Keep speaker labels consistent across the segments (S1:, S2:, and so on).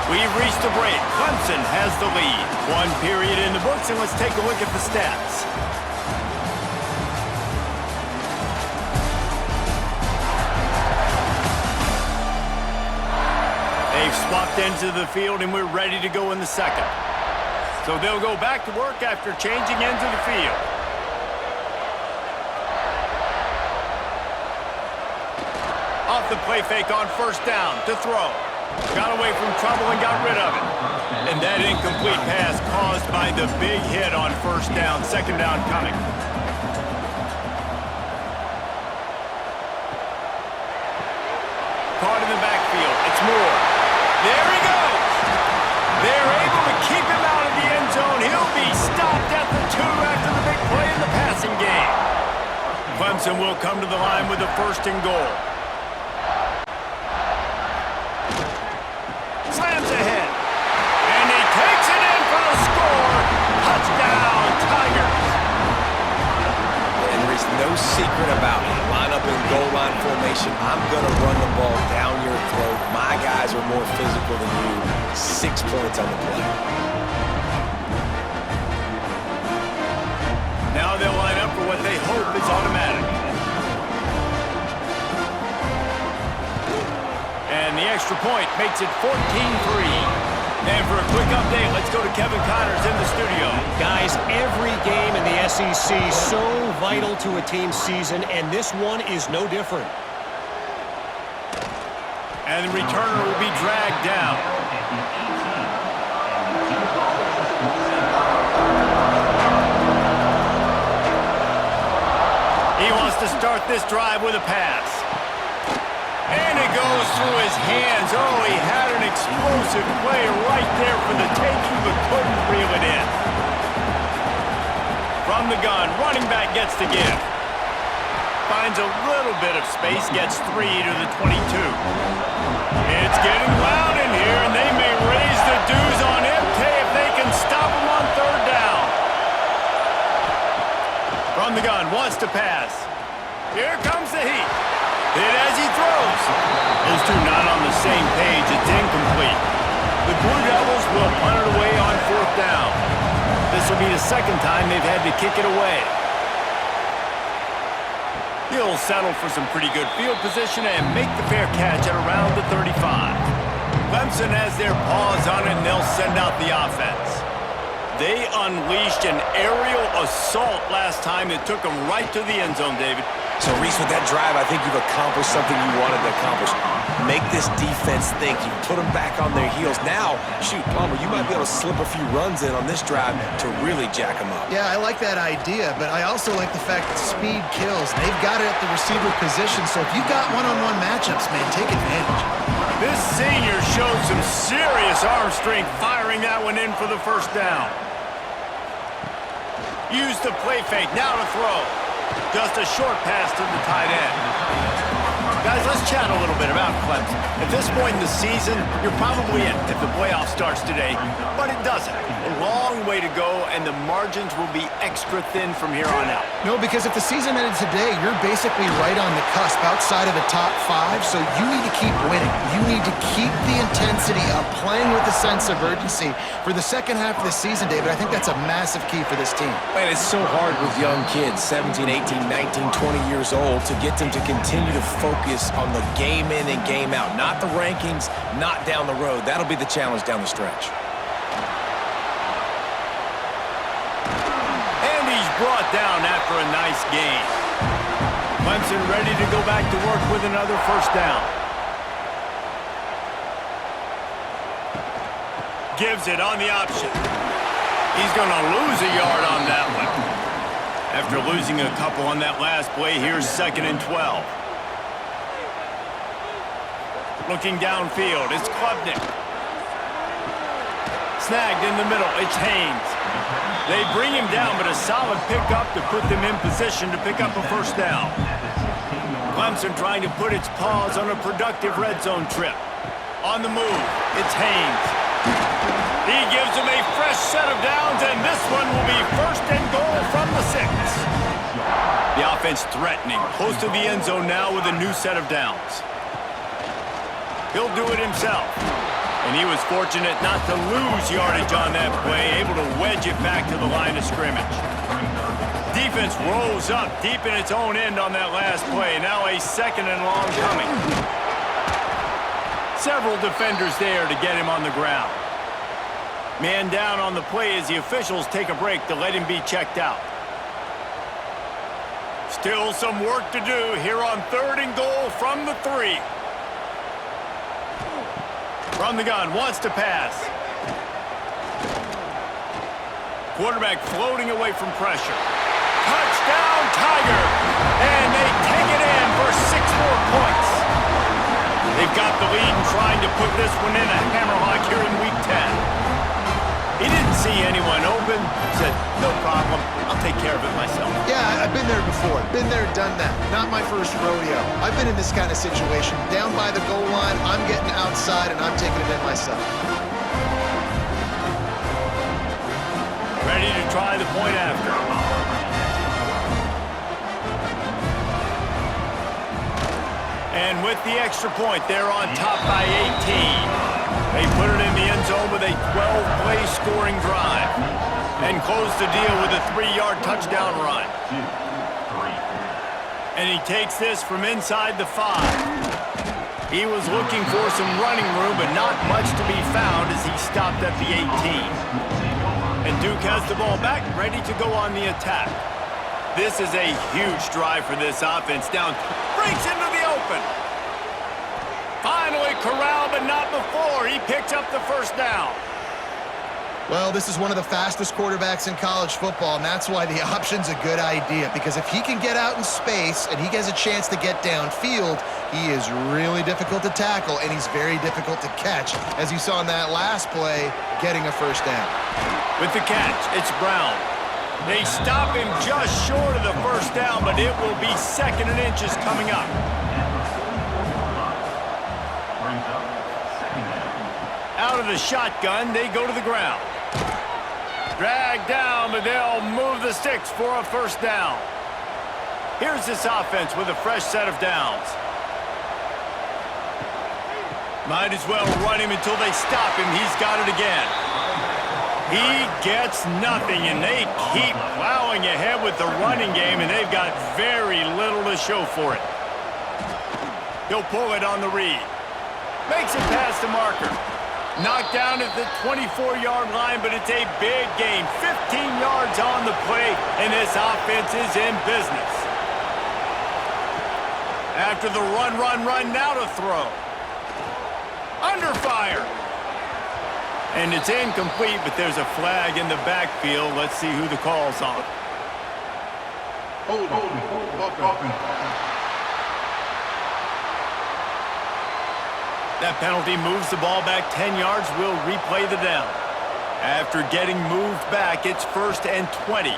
S1: We've reached the break. Clemson has the lead. One period in the books, and let's take a look at the stats. They've swapped into the field, and we're ready to go in the second. So they'll go back to work after changing into the field. Off the play fake on first down to throw. Got away from trouble and got rid of it. And that incomplete pass caused by the big hit on first down. Second down coming. Caught in the backfield. It's Moore. There he goes. They're able to keep him out of the end zone. He'll be stopped at the 2 after the big play in the passing game. Clemson will come to the line with a first and goal. Slams ahead. And he takes it in for the score. Touchdown, Tigers.
S2: And there is no secret about it. Line up in goal line formation. I'm going to run the ball down your throat. My guys are more physical than you. 6 points on the play.
S1: Now they'll line up for what they hope is automatic. And the extra point makes it 14-3. And for a quick update, let's go to Kevin Connors in the studio.
S3: Guys, every game in the SEC so vital to a team's season, and this one is no different.
S1: And the returner will be dragged down. He wants to start this drive with a pass. And it goes through his hands. Oh, he had an explosive play right there for the taking, but couldn't reel it in. From the gun, running back gets the give. Finds a little bit of space, gets 3 to the 22. It's getting loud in here, and they may raise the dues on MK if they can stop him on third down. From the gun, wants to pass. Here comes the heat. Hit as he throws. Those two not on the same page. It's incomplete. The Blue Devils will punt it away on fourth down. This will be the second time they've had to kick it away. He'll settle for some pretty good field position and make the fair catch at around the 35. Clemson has their paws on it, and they'll send out the offense. They unleashed an aerial assault last time. It took them right to the end zone, David.
S2: So, Reese, with that drive, I think you've accomplished something you wanted to accomplish. Make this defense think. You put them back on their heels. Now, shoot, Palmer, you might be able to slip a few runs in on this drive to really jack them up.
S4: Yeah, I like that idea, but I also like the fact that speed kills. They've got it at the receiver position, so if you've got one-on-one matchups, man, take advantage.
S1: This senior showed some serious arm strength firing that one in for the first down. Use the play fake, now to throw. Just a short pass to the tight end. Guys, let's chat a little bit about Clemson. At this point in the season, you're probably in if the playoff starts today, but it doesn't. A long way to go, and the margins will be extra thin from here on out.
S4: No, because if the season ended today, you're basically right on the cusp outside of the top 5, so you need to keep winning. You need to keep the intensity up, playing with a sense of urgency. For the second half of the season, David, I think that's a massive key for this team.
S2: Man, it's so hard with young kids, 17, 18, 19, 20 years old, to get them to continue to focus on the game in and game out. Not the rankings, not down the road. That'll be the challenge down the stretch.
S1: And he's brought down after a nice gain. Clemson ready to go back to work with another first down. Gives it on the option. He's going to lose a yard on that one. After losing a couple on that last play, here's 2nd and 12. Looking downfield, it's Klubnik. Snagged in the middle, it's Haynes. They bring him down, but a solid pickup to put them in position to pick up a first down. Clemson trying to put its paws on a productive red zone trip. On the move, it's Haynes. He gives them a fresh set of downs, and this one will be first and goal from the 6. The offense threatening, close to the end zone now with a new set of downs. He'll do it himself. And he was fortunate not to lose yardage on that play, able to wedge it back to the line of scrimmage. Defense rose up deep in its own end on that last play. Now a second and long coming. Several defenders there to get him on the ground. Man down on the play as the officials take a break to let him be checked out. Still some work to do here on 3rd and goal from the 3. From the gun, wants to pass. Quarterback floating away from pressure. Touchdown, Tiger! And they take it in for 6 more points. They've got the lead and trying to put this one in a hammerlock here in Week 10. He didn't see anyone open. Said, no problem. I'll take care of it myself.
S4: Yeah, I've been there before. Been there, done that. Not my first rodeo. I've been in this kind of situation. Down by the goal line, I'm getting outside, and I'm taking it in myself.
S1: Ready to try the point after. And with the extra point, they're on top by 18. They put it in the end zone with a 12-play scoring drive and close the deal with a 3-yard touchdown run. And he takes this from inside the 5. He was looking for some running room, but not much to be found as he stopped at the 18. And Duke has the ball back, ready to go on the attack. This is a huge drive for this offense. Down, breaks into the open. Finally corralled, but not before. He picks up the first down.
S4: Well, this is one of the fastest quarterbacks in college football, and that's why the option's a good idea. Because if he can get out in space and he has a chance to get downfield, he is really difficult to tackle, and he's very difficult to catch, as you saw in that last play, getting a first down.
S1: With the catch, it's Brown. They stop him just short of the first down, but it will be 2nd and inches coming up. Out of the shotgun, they go to the ground. Dragged down, but they'll move the sticks for a first down. Here's this offense with a fresh set of downs. Might as well run him until they stop him. He's got it again. He gets nothing, and they keep plowing ahead with the running game, and they've got very little to show for it. He'll pull it on the read. Makes it past the marker. Knocked down at the 24-yard line, but it's a big gain. 15 yards on the play, and this offense is in business. After the run, now to throw. Under fire. And it's incomplete, but there's a flag in the backfield. Let's see who the call's on. That penalty moves the ball back 10 yards. We'll replay the down. After getting moved back, it's 1st and 20.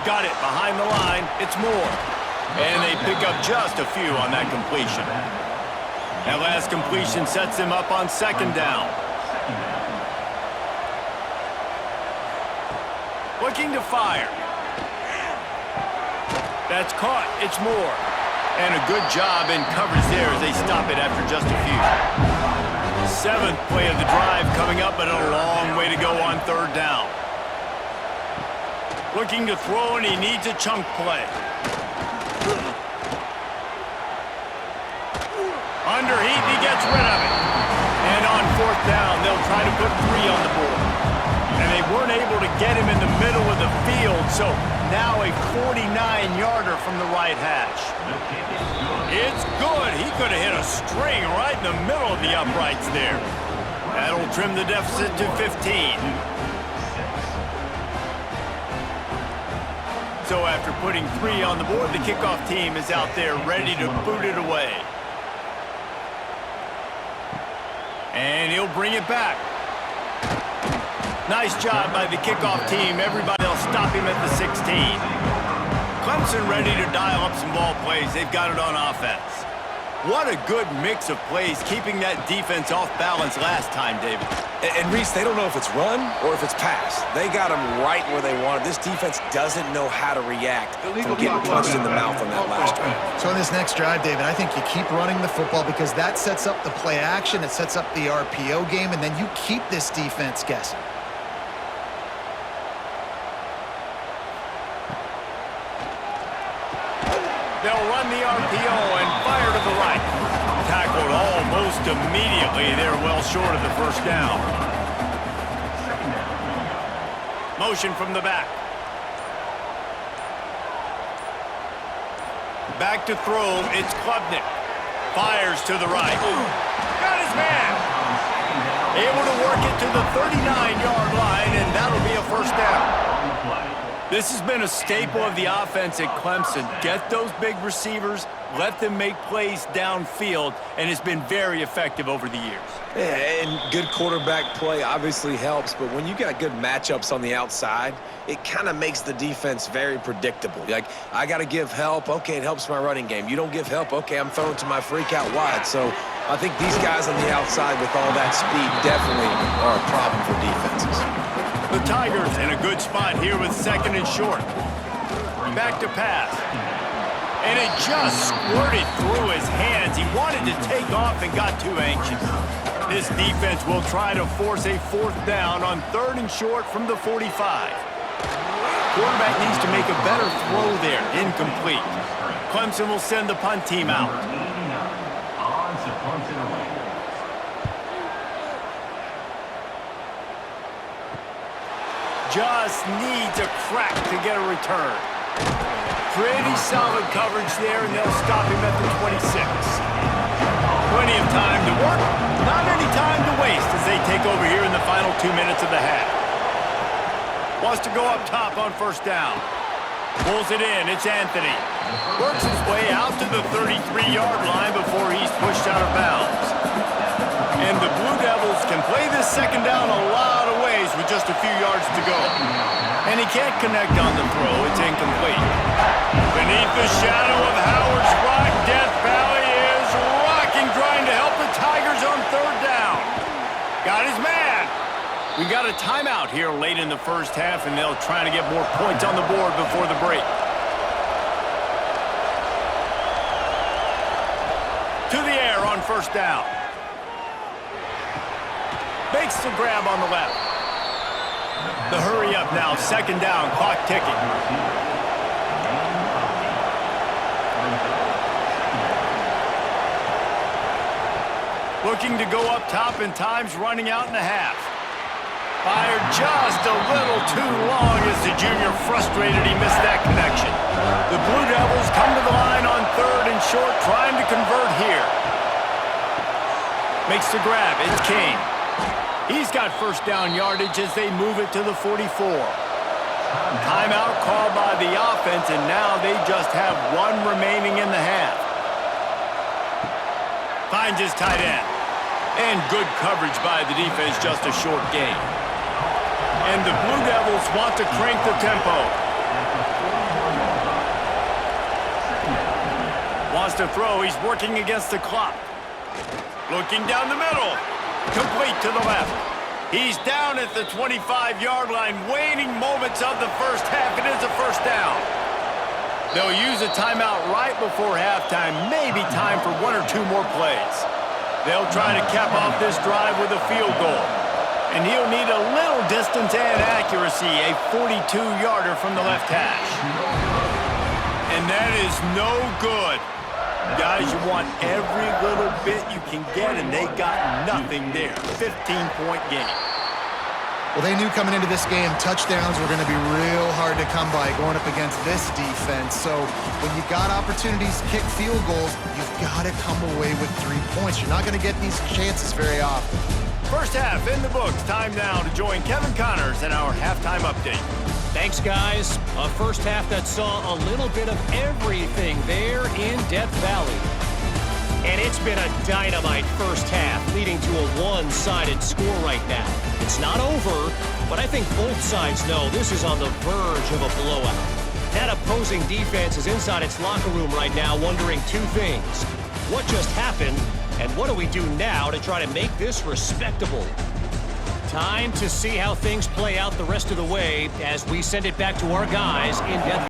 S1: Got it behind the line. It's Moore. And they pick up just a few on that completion. That last completion sets them up on 2nd down. Looking to fire. That's caught. It's Moore. And a good job in coverage there as they stop it after just a few. 7th play of the drive coming up, but a long way to go on 3rd down. Looking to throw, and he needs a chunk play. Underheat, he gets rid of it. And on 4th down, they'll try to put 3 on the board. And they weren't able to get him in the middle of the field, so now a 49-yarder from the right hash. It's good. He could have hit a string right in the middle of the uprights there. That'll trim the deficit to 15. So after putting 3 on the board, the kickoff team is out there ready to boot it away. And he'll bring it back. Nice job by the kickoff team. Everybody will stop him at the 16. Clemson ready to dial up some ball plays. They've got it on offense. What a good mix of plays, keeping that defense off balance last time, David.
S2: And Reese, they don't know if it's run or if it's pass. They got them right where they want it. This defense doesn't know how to react from getting punched in the mouth on that last drive.
S4: So in this next drive, David, I think you keep running the football because that sets up the play action, it sets up the RPO game, and then you keep this defense guessing.
S1: They'll run the RPO and fire to the right. Tackled almost immediately. They're well short of the first down. Motion from the back. Back to throw. It's Klubnik. Fires to the right. Got his man. Able to work it to the 39-yard line, and that'll be a first down. This has been a staple of the offense at Clemson. Get those big receivers, let them make plays downfield, and it's been very effective over the years.
S2: Yeah, and good quarterback play obviously helps, but when you got good matchups on the outside, it kind of makes the defense very predictable. Like, I got to give help. Okay, it helps my running game. You don't give help. Okay, I'm throwing to my freak out wide. So I think these guys on the outside with all that speed definitely are a problem for defenses.
S1: The Tigers in a good spot here with second and short. Back to pass. And it just squirted through his hands. He wanted to take off and got too anxious. This defense will try to force a fourth down on third and short from the 45. Quarterback needs to make a better throw there. Incomplete. Clemson will send the punt team out. Just needs a crack to get a return. Pretty solid coverage there, and they'll stop him at the 26. Plenty of time to work, not any time to waste as they take over here in the final 2 minutes of the half. Wants to go up top on first down. Pulls it in, it's Anthony. Works his way out to the 33-yard line before he's pushed out of bounds. And the Blue Devils can play this second down a lot of ways with just a few yards to go. And he can't connect on the throw. It's incomplete. Beneath the shadow of Howard's Rock, Death Valley is rocking, trying to help the Tigers on third down. Got his man. We got a timeout here late in the first half, and they'll try to get more points on the board before the break. To the air on first down. Makes the grab on the left. The hurry up now, second down, clock ticking. Looking to go up top, and time's running out in the half. Fired just a little too long as the junior frustrated he missed that connection. The Blue Devils come to the line on third and short, trying to convert here. Makes the grab, it's King. He's got first down yardage as they move it to the 44. Timeout called by the offense, and now they just have one remaining in the half. Finds his tight end. And good coverage by the defense, just a short gain. And the Blue Devils want to crank the tempo. Wants to throw, he's working against the clock. Looking down the middle. Complete to the left. He's down at the 25-yard line, waning moments of the first half. It is a first down. They'll use a timeout right before halftime, maybe time for one or two more plays. They'll try to cap off this drive with a field goal. And he'll need a little distance and accuracy, a 42-yarder from the left hash. And that is no good. Guys, you want every little bit you can get, and they got nothing there. 15-point game.
S4: Well, they knew coming into this game touchdowns were going to be real hard to come by going up against this defense. So when you got opportunities to kick field goals, you've got to come away with 3 points. You're not going to get these chances very often.
S1: First half in the books. Time now to join Kevin Connors in our halftime update.
S3: Thanks, guys. A first half that saw a little bit of everything there in Death Valley. And it's been a dynamite first half, leading to a one-sided score right now. It's not over, but I think both sides know this is on the verge of a blowout. That opposing defense is inside its locker room right now wondering two things. what just happened, and what do we do now to try to make this respectable? Time to see how things play out the rest of the way as we send it back to our guys in Death